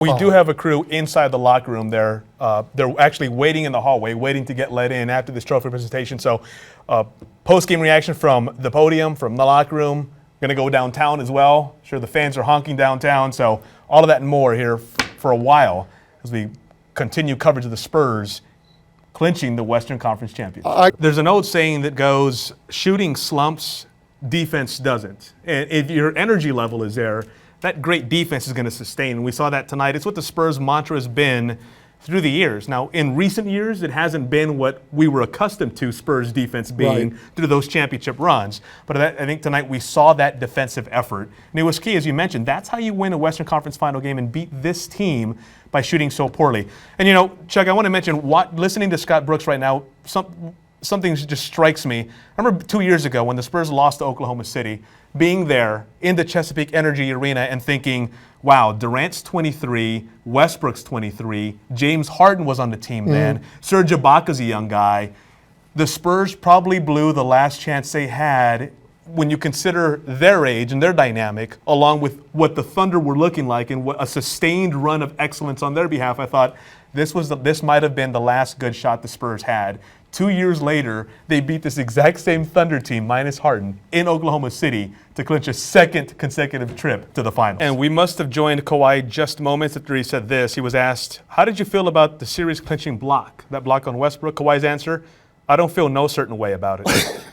We do have a crew inside the locker room there. They're actually waiting in the hallway, waiting to get let in after this trophy presentation. So post-game reaction from the podium, from the locker room. Going to go downtown as well. Sure, the fans are honking downtown. So all of that and more here for a while as we continue coverage of the Spurs clinching the Western Conference Championship. There's an old saying that goes, shooting slumps, defense doesn't. And if your energy level is there, that great defense is going to sustain. And we saw that tonight. It's what the Spurs mantra has been through the years. Now, in recent years, it hasn't been what we were accustomed to Spurs defense being through those championship runs. But I think tonight we saw that defensive effort. And it was key, as you mentioned. That's how you win a Western Conference final game and beat this team by shooting so poorly. And, you know, Chuck, I want to mention, listening to Scott Brooks right now, something just strikes me. I remember 2 years ago when the Spurs lost to Oklahoma City, being there in the Chesapeake Energy Arena and thinking, wow, Durant's 23, Westbrook's 23, James Harden was on the team then, Serge Ibaka's a young guy. The Spurs probably blew the last chance they had when you consider their age and their dynamic, along with what the Thunder were looking like and what a sustained run of excellence on their behalf. I thought this might have been the last good shot the Spurs had. 2 years later, they beat this exact same Thunder team, minus Harden, in Oklahoma City to clinch a second consecutive trip to the finals. And we must have joined Kawhi just moments after he said this. He was asked, how did you feel about the series clinching block, that block on Westbrook? Kawhi's answer, I don't feel no certain way about it.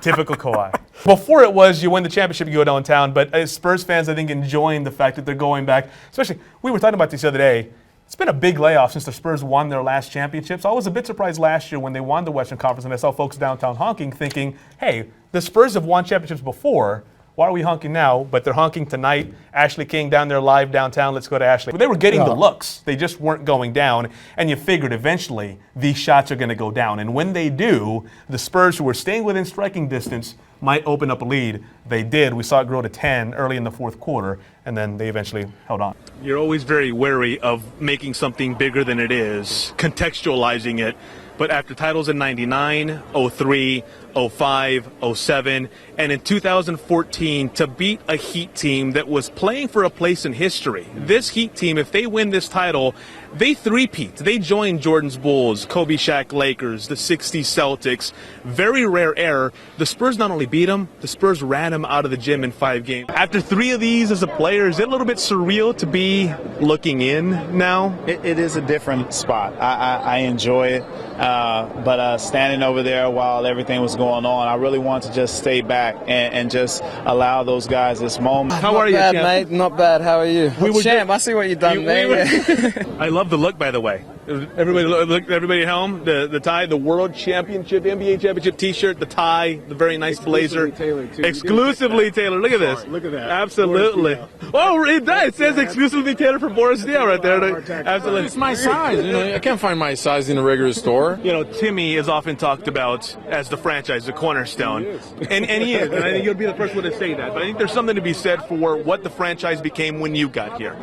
Typical Kawhi. Before it was you win the championship, you go downtown, but as Spurs fans, I think, enjoying the fact that they're going back, especially, we were talking about this the other day, it's been a big layoff since the Spurs won their last championships. I was a bit surprised last year when they won the Western Conference and I saw folks downtown honking thinking, hey, the Spurs have won championships before. Why are we honking now? But they're honking tonight. Ashley King down there live downtown. Let's go to Ashley. They were getting the looks. They just weren't going down. And you figured eventually these shots are going to go down. And when they do, the Spurs, who were staying within striking distance, might open up a lead. They did. We saw it grow to 10 early in the fourth quarter, and then they eventually held on. You're always very wary of making something bigger than it is, contextualizing it. But after titles in 99, 03, 05, 07, and in 2014, to beat a Heat team that was playing for a place in history. This Heat team, if they win this title, they three-peat. They join Jordan's Bulls, Kobe Shaq Lakers, the 60s Celtics. Very rare error. The Spurs not only beat them, the Spurs ran them out of the gym in 5 games. After 3 of these as a player, is it a little bit surreal to be looking in now? It is a different spot. I enjoy it. But standing over there while everything was going on, I really wanted to just stay back and just allow those guys this moment. How are you, Not bad, champ? mate. Not bad. How are you? Champ, I see what you've done there. I love the look, by the way. Everybody at home, the tie, the World Championship, NBA Championship T-shirt, the tie, the very nice blazer. Exclusively tailored. Look at this. Look at that. Absolutely. Oh, it does. It says exclusively tailored for Boris Diaw right there. Absolutely. It's my size. You know, I can't find my size in a regular store. You know, Timmy is often talked about as the franchise, the cornerstone. And he is. And I think you'll be the first one to say that. But I think there's something to be said for what the franchise became when you got here.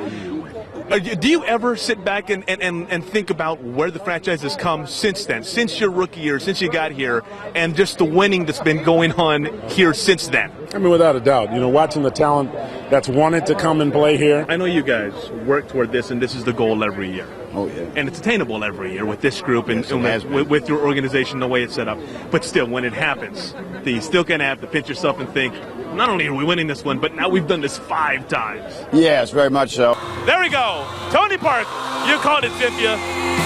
Do you ever sit back and think about where the franchise has come since then, since your rookie year, since you got here, and just the winning that's been going on here since then? I mean, without a doubt. You know, watching the talent that's wanted to come and play here. I know you guys work toward this, and this is the goal every year. Oh, yeah. And it's attainable every year with this group and with your organization, the way it's set up. But still, when it happens, you still kind of have to pinch yourself and think, not only are we winning this one, but now we've done this 5 times. Yes, very much so. There we go. Tony Park, you called it, Cynthia.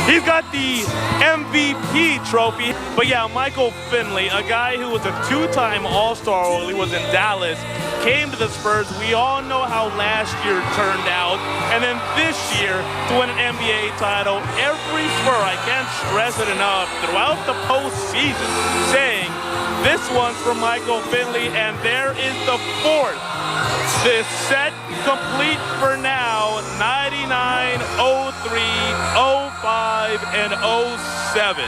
He's got the MVP trophy. But yeah, Michael Finley, a guy who was a 2-time All-Star while he was in Dallas, came to the Spurs. We all know how last year turned out. And then this year, to win an NBA title, every Spur, I can't stress it enough, throughout the postseason, saying, this one's from Michael Finley, and there is the 4th. This set complete for now, 99, 03, 05, and 07.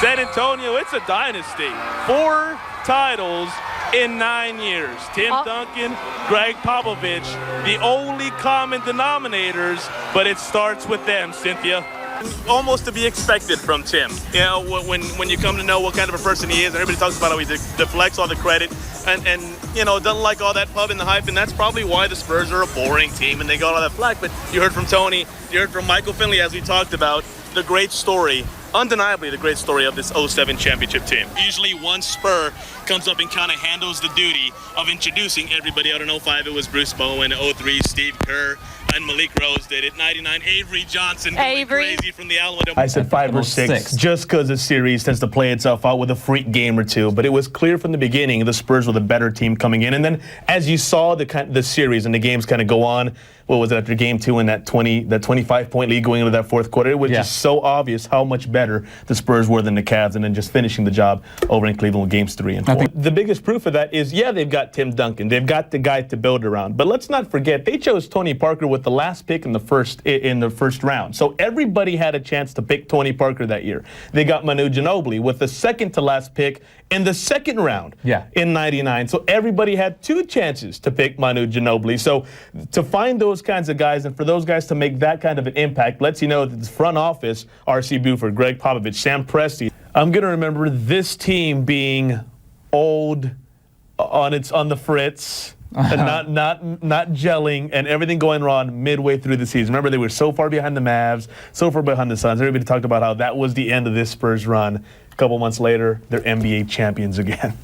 San Antonio, it's a dynasty. 4 titles in 9 years. Tim Duncan, Greg Popovich, the only common denominators, but it starts with them, Cynthia. Almost to be expected from Tim. You know, when you come to know what kind of a person he is, everybody talks about how he deflects all the credit and you know, doesn't like all that pub and the hype, and that's probably why the Spurs are a boring team and they got all that flack. But you heard from Tony, you heard from Michael Finley, as we talked about, the great story, undeniably the great story of this 07 championship team. Usually one Spur comes up and kind of handles the duty of introducing everybody. Out in 05 it was Bruce Bowen, 03 Steve Kerr, and Malik Rose did it. 99 Avery Johnson going crazy from the Alamo. I said 5 or 6 just because the series tends to play itself out with a freak game or two. But it was clear from the beginning the Spurs were the better team coming in. And then as you saw the series and the games kind of go on, what was it, after game 2 in that 25-point lead going into that fourth quarter, it was just so obvious how much better the Spurs were than the Cavs, and then just finishing the job over in Cleveland with games 3 and 4. The biggest proof of that is, they've got Tim Duncan. They've got the guy to build around. But let's not forget, they chose Tony Parker with the last pick in the first round. So everybody had a chance to pick Tony Parker that year. They got Manu Ginobili with the second to last pick in the second round in 99. So everybody had 2 chances to pick Manu Ginobili. So to find those kinds of guys and for those guys to make that kind of an impact lets you know that the front office, R.C. Buford, Greg Popovich, Sam Presti, I'm going to remember this team being old, on the fritz, and not gelling, and everything going wrong midway through the season. Remember, they were so far behind the Mavs, so far behind the Suns. Everybody talked about how that was the end of this Spurs run. A couple months later, they're NBA champions again.